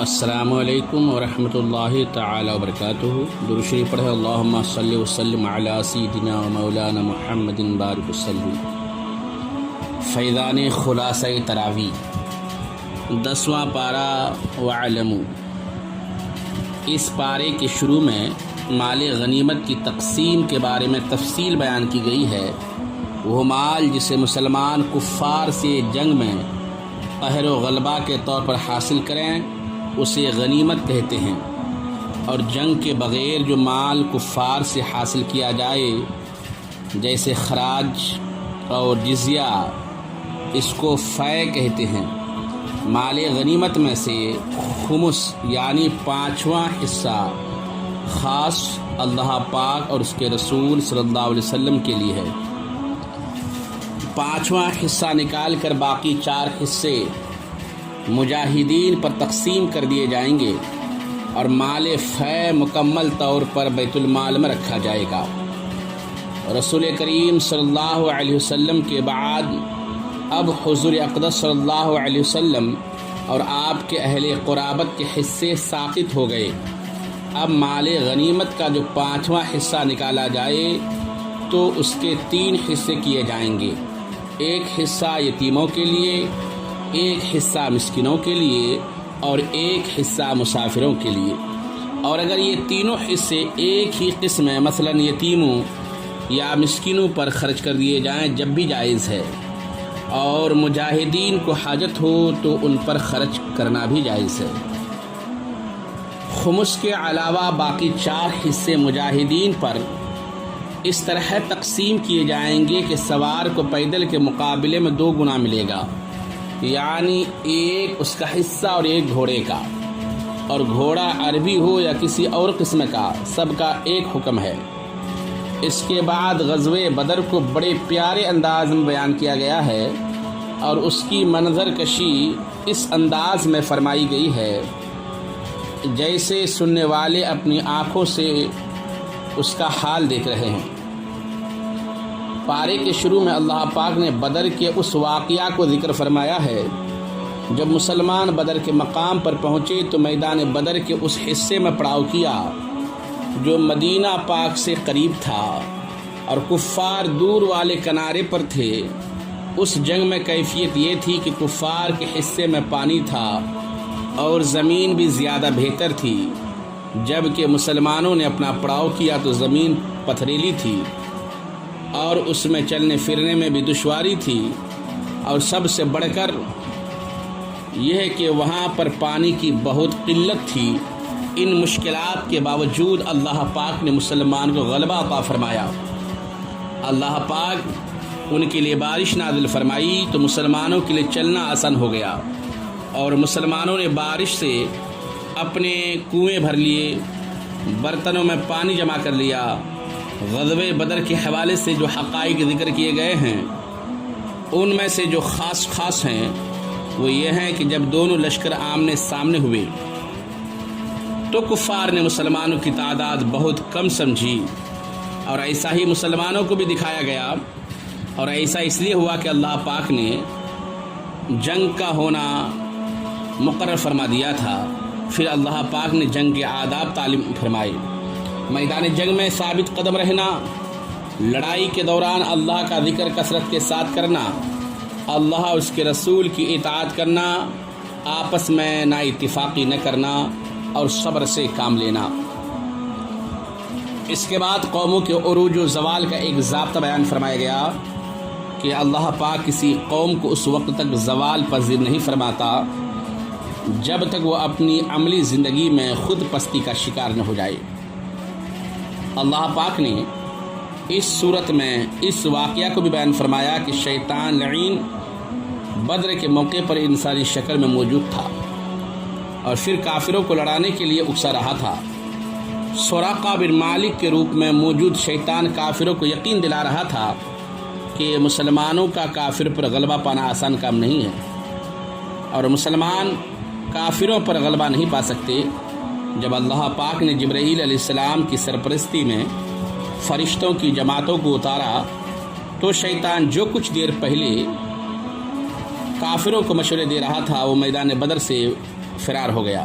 السلام علیکم ورحمۃ اللہ تعالی وبرکاتہ۔ درود شریف پڑھیں۔ اللہم صلی وسلم علی سیدنا و مولانا محمد بارک وسلم۔ فیضان خلاصہ تراویح 10واں پارہ وَاعْلَمُوا۔ اس پارے کے شروع میں مال غنیمت کی تقسیم کے بارے میں تفصیل بیان کی گئی ہے۔ وہ مال جسے مسلمان کفار سے جنگ میں قہر و غلبہ کے طور پر حاصل کریں اسے غنیمت کہتے ہیں، اور جنگ کے بغیر جو مال کفار سے حاصل کیا جائے جیسے خراج اور جزیہ اس کو فے کہتے ہیں۔ مال غنیمت میں سے خمس یعنی 5واں حصہ خاص اللہ پاک اور اس کے رسول صلی اللہ علیہ وسلم کے لیے ہے۔ 5واں حصہ نکال کر باقی 4 حصے مجاہدین پر تقسیم کر دیے جائیں گے، اور مال فے مکمل طور پر بیت المال میں رکھا جائے گا۔ رسول کریم صلی اللہ علیہ وسلم کے بعد اب حضور اقدس صلی اللہ علیہ وسلم اور آپ کے اہل قرابت کے حصے ساقط ہو گئے۔ اب مال غنیمت کا جو 5واں حصہ نکالا جائے تو اس کے 3 حصے کیے جائیں گے، ایک حصہ یتیموں کے لیے، ایک حصہ مسکینوں کے لیے اور ایک حصہ مسافروں کے لیے۔ اور اگر یہ تینوں حصے ایک ہی قسم میں مثلا یتیموں یا مسکینوں پر خرچ کر دیے جائیں جب بھی جائز ہے، اور مجاہدین کو حاجت ہو تو ان پر خرچ کرنا بھی جائز ہے۔ خمس کے علاوہ باقی 4 حصے مجاہدین پر اس طرح تقسیم کیے جائیں گے کہ سوار کو پیدل کے مقابلے میں 2 گنا ملے گا، یعنی ایک اس کا حصہ اور ایک گھوڑے کا، اور گھوڑا عربی ہو یا کسی اور قسم کا سب کا ایک حکم ہے۔ اس کے بعد غزوہ بدر کو بڑے پیارے انداز میں بیان کیا گیا ہے، اور اس کی منظر کشی اس انداز میں فرمائی گئی ہے جیسے سننے والے اپنی آنکھوں سے اس کا حال دیکھ رہے ہیں۔ پارے کے شروع میں اللہ پاک نے بدر کے اس واقعہ کو ذکر فرمایا ہے۔ جب مسلمان بدر کے مقام پر پہنچے تو میدان بدر کے اس حصے میں پڑاؤ کیا جو مدینہ پاک سے قریب تھا، اور کفار دور والے کنارے پر تھے۔ اس جنگ میں کیفیت یہ تھی کہ کفار کے حصے میں پانی تھا اور زمین بھی زیادہ بہتر تھی، جبکہ مسلمانوں نے اپنا پڑاؤ کیا تو زمین پتھریلی تھی اور اس میں چلنے پھرنے میں بھی دشواری تھی، اور سب سے بڑھ کر یہ ہے کہ وہاں پر پانی کی بہت قلت تھی۔ ان مشکلات کے باوجود اللہ پاک نے مسلمان کو غلبہ عطا فرمایا۔ اللہ پاک ان کے لیے بارش نازل فرمائی تو مسلمانوں کے لیے چلنا آسان ہو گیا، اور مسلمانوں نے بارش سے اپنے کنویں بھر لیے، برتنوں میں پانی جمع کر لیا۔ غزوہ بدر کے حوالے سے جو حقائق ذکر کیے گئے ہیں ان میں سے جو خاص ہیں وہ یہ ہیں کہ جب دونوں لشکر آمنے سامنے ہوئے تو کفار نے مسلمانوں کی تعداد بہت کم سمجھی، اور ایسا ہی مسلمانوں کو بھی دکھایا گیا، اور ایسا اس لیے ہوا کہ اللہ پاک نے جنگ کا ہونا مقرر فرما دیا تھا۔ پھر اللہ پاک نے جنگ کے آداب تعلیم فرمائے۔ میدان جنگ میں ثابت قدم رہنا، لڑائی کے دوران اللہ کا ذکر کثرت کے ساتھ کرنا، اللہ اور اس کے رسول کی اطاعت کرنا، آپس میں نا اتفاقی نہ کرنا، اور صبر سے کام لینا۔ اس کے بعد قوموں کے عروج و زوال کا ایک ضابطہ بیان فرمایا گیا کہ اللہ پاک کسی قوم کو اس وقت تک زوال پذیر نہیں فرماتا جب تک وہ اپنی عملی زندگی میں خود پستی کا شکار نہ ہو جائے۔ اللہ پاک نے اس صورت میں اس واقعہ کو بھی بیان فرمایا کہ شیطان لعین بدر کے موقع پر انسانی شکل میں موجود تھا، اور پھر کافروں کو لڑانے کے لیے اکسا رہا تھا۔ سراقہ بن مالک کے روپ میں موجود شیطان کافروں کو یقین دلا رہا تھا کہ مسلمانوں کا کافر پر غلبہ پانا آسان کام نہیں ہے، اور مسلمان کافروں پر غلبہ نہیں پا سکتے۔ جب اللہ پاک نے جبرائیل علیہ السلام کی سرپرستی میں فرشتوں کی جماعتوں کو اتارا تو شیطان جو کچھ دیر پہلے کافروں کو مشورے دے رہا تھا وہ میدان بدر سے فرار ہو گیا۔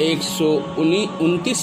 129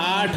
8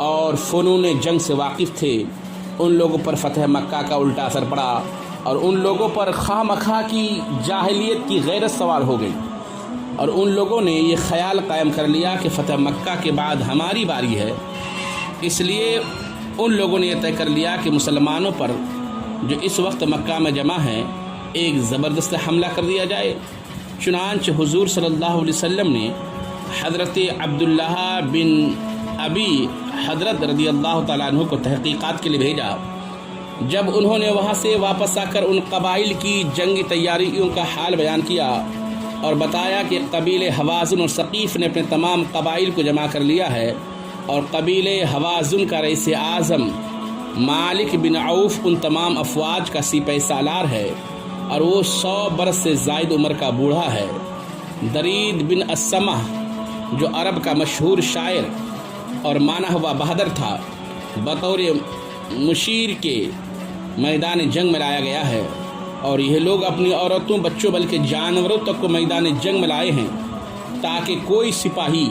اور فنون جنگ سے واقف تھے، ان لوگوں پر فتح مکہ کا الٹا اثر پڑا اور ان لوگوں پر خواہ مخواہ کی جاہلیت کی غیرت سوار ہو گئی، اور ان لوگوں نے یہ خیال قائم کر لیا کہ فتح مکہ کے بعد ہماری باری ہے۔ اس لیے ان لوگوں نے یہ طے کر لیا کہ مسلمانوں پر جو اس وقت مکہ میں جمع ہیں ایک زبردست حملہ کر دیا جائے۔ چنانچہ حضور صلی اللہ علیہ وسلم نے حضرت عبداللہ بن ابی حضرت رضی اللہ تعالیٰ عنہ کو تحقیقات کے لیے بھیجا۔ جب انہوں نے وہاں سے واپس آ کر ان قبائل کی جنگی تیاریوں کا حال بیان کیا اور بتایا کہ قبیلے حوازن اور ثقیف نے اپنے تمام قبائل کو جمع کر لیا ہے، اور قبیلے حوازن کا رئیس اعظم مالک بن عوف ان تمام افواج کا سپہ سالار ہے، اور وہ 100 برس سے زائد عمر کا بوڑھا ہے۔ درید بن اسمہ جو عرب کا مشہور شاعر اور مانا ہوا بہادر تھا، بطور مشیر کے میدان جنگ میں لایا گیا ہے، اور یہ لوگ اپنی عورتوں، بچوں بلکہ جانوروں تک کو میدان جنگ میں لائے ہیں تاکہ کوئی سپاہی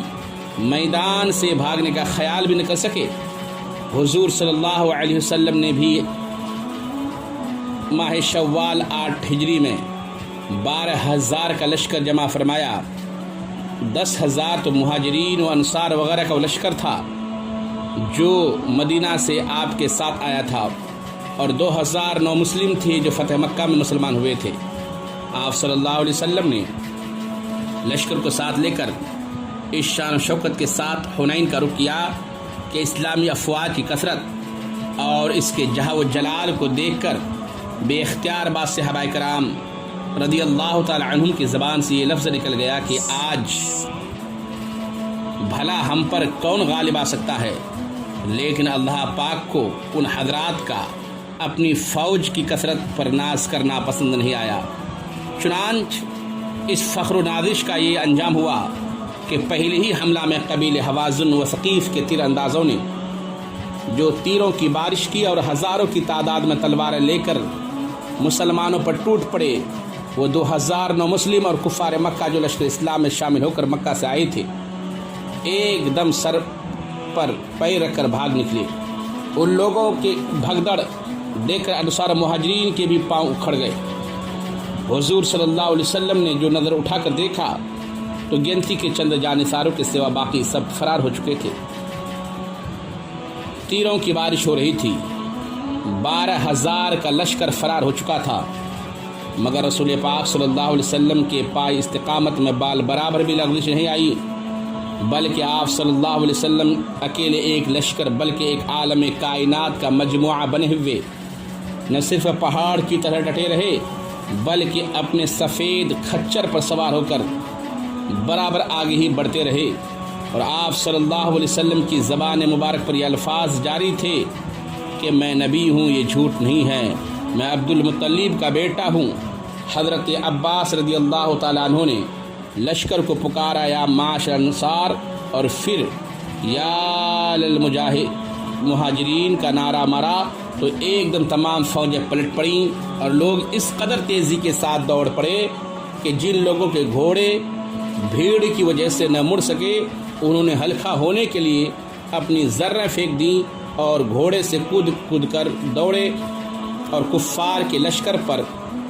میدان سے بھاگنے کا خیال بھی نہ کر سکے۔ حضور صلی اللہ علیہ وسلم نے بھی ماہ شوال 8 ہجری میں 12,000 کا لشکر جمع فرمایا۔ 10,000 تو مہاجرین و انصار وغیرہ کا وہ لشکر تھا جو مدینہ سے آپ کے ساتھ آیا تھا، اور 2,000 نو مسلم تھے جو فتح مکہ میں مسلمان ہوئے تھے۔ آپ صلی اللہ علیہ وسلم نے لشکر کو ساتھ لے کر اس شان و شوکت کے ساتھ حنین کا رخ کیا کہ اسلامی افواج کی کثرت اور اس کے جہہ و جلال کو دیکھ کر بے اختیار بعض صحابہ کرام رضی اللہ تعالی عنہم کی زبان سے یہ لفظ نکل گیا کہ آج بھلا ہم پر کون غالب آ سکتا ہے، لیکن اللہ پاک کو ان حضرات کا اپنی فوج کی کثرت پر ناز کرنا پسند نہیں آیا۔ چنانچہ اس فخر و نازش کا یہ انجام ہوا کہ پہلے ہی حملہ میں قبیل حوازن و ثقیف کے تیر اندازوں نے جو تیروں کی بارش کی اور ہزاروں کی تعداد میں تلواریں لے کر مسلمانوں پر ٹوٹ پڑے، وہ 2,000 نو مسلم اور کفار مکہ جو لشکر اسلام میں شامل ہو کر مکہ سے آئے تھے ایک دم سر پر پیر رکھ کر بھاگ نکلے۔ ان لوگوں کے بھگدڑ دیکھ کر انصار مہاجرین کے بھی پاؤں اکھڑ گئے۔ حضور صلی اللہ علیہ وسلم نے جو نظر اٹھا کر دیکھا تو گنتی کے چند جانثاروں کے سوا باقی سب فرار ہو چکے تھے۔ تیروں کی بارش ہو رہی تھی، 12,000 کا لشکر فرار ہو چکا تھا، مگر رسول پاک صلی اللہ علیہ وسلم کے پائے استقامت میں بال برابر بھی لغزش نہیں آئی، بلکہ آپ صلی اللہ علیہ وسلم اکیلے ایک لشکر بلکہ ایک عالم کائنات کا مجموعہ بنے ہوئے نہ صرف پہاڑ کی طرح ڈٹے رہے بلکہ اپنے سفید کھچر پر سوار ہو کر برابر آگے ہی بڑھتے رہے، اور آپ صلی اللہ علیہ وسلم کی زبان مبارک پر یہ الفاظ جاری تھے کہ میں نبی ہوں، یہ جھوٹ نہیں ہے، میں عبد المطلب کا بیٹا ہوں۔ حضرت عباس رضی اللہ تعالیٰ عنہ نے لشکر کو پکارا یا معاشر انصار، اور پھر یا للمہاجرین کا نعرہ مارا تو ایک دم تمام فوجیں پلٹ پڑیں، اور لوگ اس قدر تیزی کے ساتھ دوڑ پڑے کہ جن لوگوں کے گھوڑے بھیڑ کی وجہ سے نہ مڑ سکے انہوں نے ہلکا ہونے کے لیے اپنی ذریں پھینک دیں اور گھوڑے سے کود کود کر دوڑے اور کفار کے لشکر پر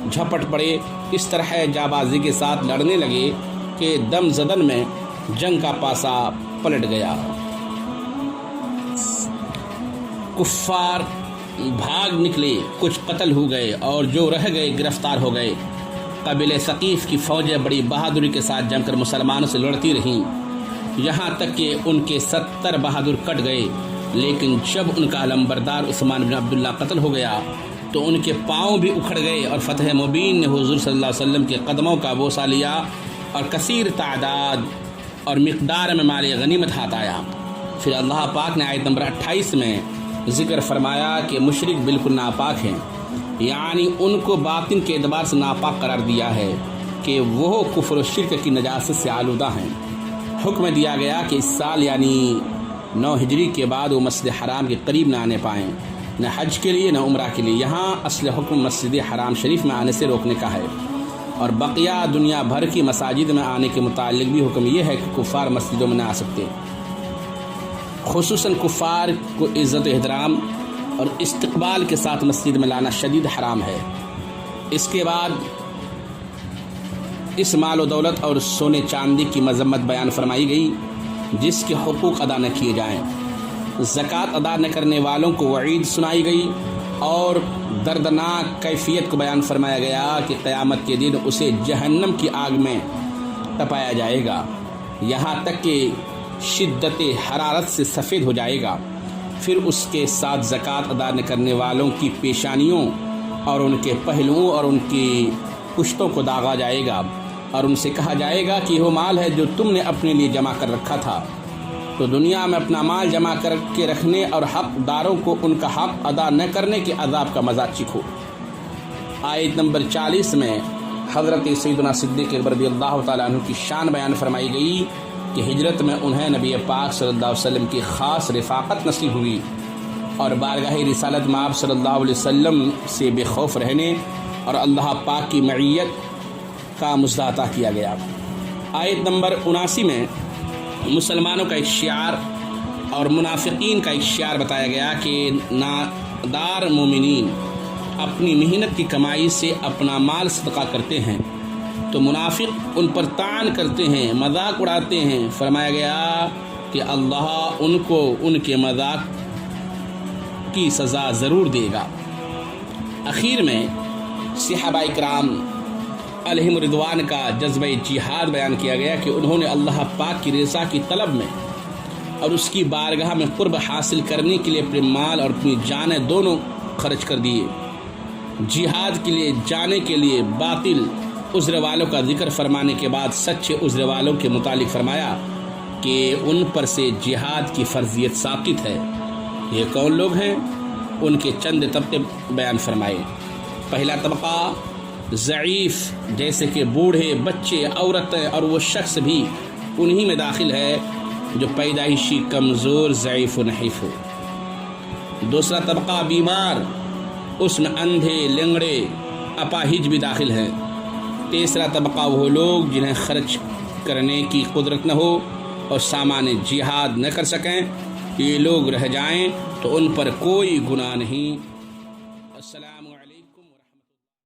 جھپٹ پڑے۔ اس طرح جابازی کے ساتھ لڑنے لگے کہ دم زدن میں جنگ کا پاسا پلٹ گیا۔ کفار بھاگ نکلے، کچھ قتل ہو گئے اور جو رہ گئے گرفتار ہو گئے۔ قبیلہ ثقیف کی فوجیں بڑی بہادری کے ساتھ جم کر مسلمانوں سے لڑتی رہیں، یہاں تک کہ ان کے 70 بہادر کٹ گئے، لیکن جب ان کا علمبردار عثمان بن عبداللہ قتل ہو گیا تو ان کے پاؤں بھی اکھڑ گئے، اور فتح مبین نے حضور صلی اللہ علیہ وسلم کے قدموں کا بوسہ لیا اور کثیر تعداد اور مقدار میں مال غنیمت ہاتھ آیا۔ پھر اللہ پاک نے آیت نمبر 28 میں ذکر فرمایا کہ مشرک بالکل ناپاک ہیں، یعنی ان کو باطن کے اعتبار سے ناپاک قرار دیا ہے کہ وہ کفر و شرک کی نجاست سے آلودہ ہیں۔ حکم دیا گیا کہ اس سال یعنی 9 ہجری کے بعد وہ مسجد حرام کے قریب نہ آنے پائیں، نہ حج کے لیے نہ عمرہ کے لیے۔ یہاں اصل حکم مسجد حرام شریف میں آنے سے روکنے کا ہے، اور بقیہ دنیا بھر کی مساجد میں آنے کے متعلق بھی حکم یہ ہے کہ کفار مسجدوں میں نہ آ سکتے۔ خصوصاً کفار کو عزت و احترام اور استقبال کے ساتھ مسجد میں لانا شدید حرام ہے۔ اس کے بعد اس مال و دولت اور سونے چاندی کی مذمت بیان فرمائی گئی جس کے حقوق ادا نہ کیے جائیں۔ زکوٰۃ ادا نہ کرنے والوں کو وعید سنائی گئی اور دردناک کیفیت کو بیان فرمایا گیا کہ قیامت کے دن اسے جہنم کی آگ میں تپایا جائے گا، یہاں تک کہ شدت حرارت سے سفید ہو جائے گا۔ پھر اس کے ساتھ زکوٰۃ ادا نہ کرنے والوں کی پیشانیوں اور ان کے پہلوؤں اور ان کی پشتوں کو داغا جائے گا اور ان سے کہا جائے گا کہ وہ مال ہے جو تم نے اپنے لیے جمع کر رکھا تھا، تو دنیا میں اپنا مال جمع کر کے رکھنے اور حقداروں کو ان کا حق ادا نہ کرنے کے عذاب کا مزہ چکھو۔ آیت نمبر 40 میں حضرت سیدنا صدیق رضی اللہ تعالیٰ عنہ کی شان بیان فرمائی گئی کہ ہجرت میں انہیں نبی پاک صلی اللہ علیہ وسلم کی خاص رفاقت نصیب ہوئی اور بارگاہ رسالت میں آپ صلی اللہ علیہ وسلم سے بے خوف رہنے اور اللہ پاک کی معیت کا مژدہ عطا کیا گیا۔ آیت نمبر 79 میں مسلمانوں کا ایک شعار اور منافقین کا ایک شعار بتایا گیا کہ نادار مومنین اپنی محنت کی کمائی سے اپنا مال صدقہ کرتے ہیں تو منافق ان پر طعن کرتے ہیں، مذاق اڑاتے ہیں۔ فرمایا گیا کہ اللہ ان کو ان کے مذاق کی سزا ضرور دے گا۔ اخیر میں صحابہ کرام علیہم رضوان کا جذبہ جہاد بیان کیا گیا کہ انہوں نے اللہ پاک کی رضا کی طلب میں اور اس کی بارگاہ میں قرب حاصل کرنے کے لیے اپنے مال اور اپنی جانیں دونوں خرچ کر دیے۔ جہاد کے لیے جانے کے لیے باطل عذر والوں کا ذکر فرمانے کے بعد سچے عذر والوں کے متعلق فرمایا کہ ان پر سے جہاد کی فرضیت ساقط ہے۔ یہ کون لوگ ہیں؟ ان کے چند طبقے بیان فرمائے۔ پہلا طبقہ ضعیف، جیسے کہ بوڑھے، بچے، عورتیں اور وہ شخص بھی انہی میں داخل ہے جو پیدائشی کمزور، ضعیف و نحیف ہو۔ دوسرا طبقہ بیمار، اس میں اندھے، لنگڑے، اپاہج بھی داخل ہیں۔ تیسرا طبقہ وہ لوگ جنہیں خرچ کرنے کی قدرت نہ ہو اور سامان جہاد نہ کر سکیں، یہ لوگ رہ جائیں تو ان پر کوئی گناہ نہیں۔ السلام